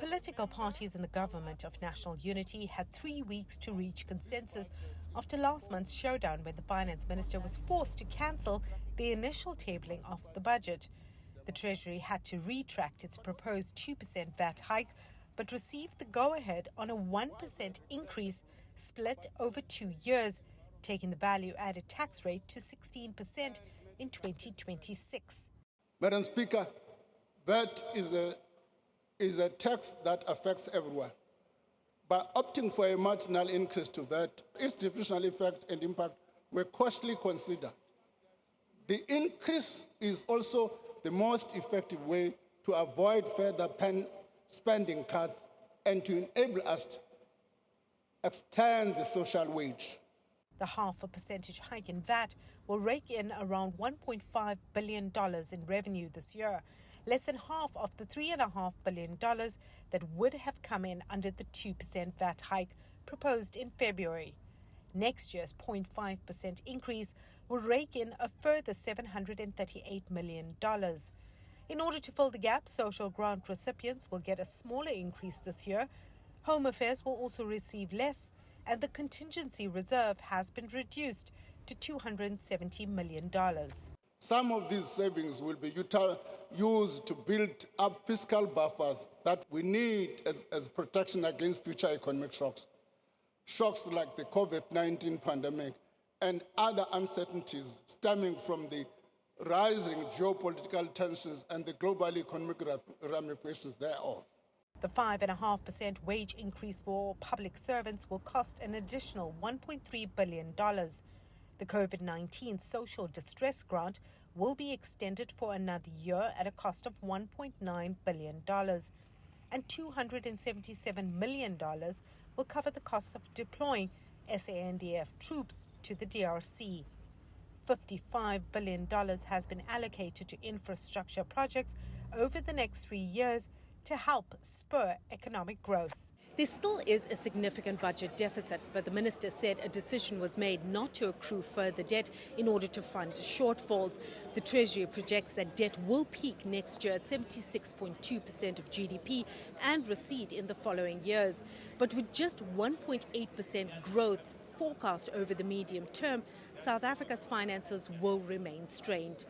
Political parties in the government of national unity had 3 weeks to reach consensus after last month's showdown when the finance minister was forced to cancel the initial tabling of the budget. The Treasury had to retract its proposed 2% VAT hike, but received the go-ahead on a 1% increase split over 2 years, taking the value-added tax rate to 16% in 2026. Madam Speaker, VAT is a tax that affects everyone. By opting for a marginal increase to VAT, its divisional effect and impact were costly considered. The increase is also the most effective way to avoid further spending cuts and to enable us to extend the social wage. The 0.5% hike in VAT will rake in around $1.5 billion in revenue this year, less than half of the $3.5 billion that would have come in under the 2% VAT hike proposed in February. Next year's 0.5% increase will rake in a further $738 million. In order to fill the gap, social grant recipients will get a smaller increase this year. Home Affairs will also receive less, and the contingency reserve has been reduced to $270 million. Some of these savings will be used to build up fiscal buffers that we need as protection against future economic shocks. Shocks like the COVID-19 pandemic and other uncertainties stemming from the rising geopolitical tensions and the global economic ramifications thereof. The 5.5% wage increase for public servants will cost an additional $1.3 billion. The COVID-19 social distress grant will be extended for another year at a cost of $1.9 billion. And $277 million will cover the cost of deploying SANDF troops to the DRC. $55 billion has been allocated to infrastructure projects over the next 3 years to help spur economic growth. There still is a significant budget deficit, but the minister said a decision was made not to accrue further debt in order to fund shortfalls. The Treasury projects that debt will peak next year at 76.2% of GDP and recede in the following years. But with just 1.8% growth forecast over the medium term, South Africa's finances will remain strained.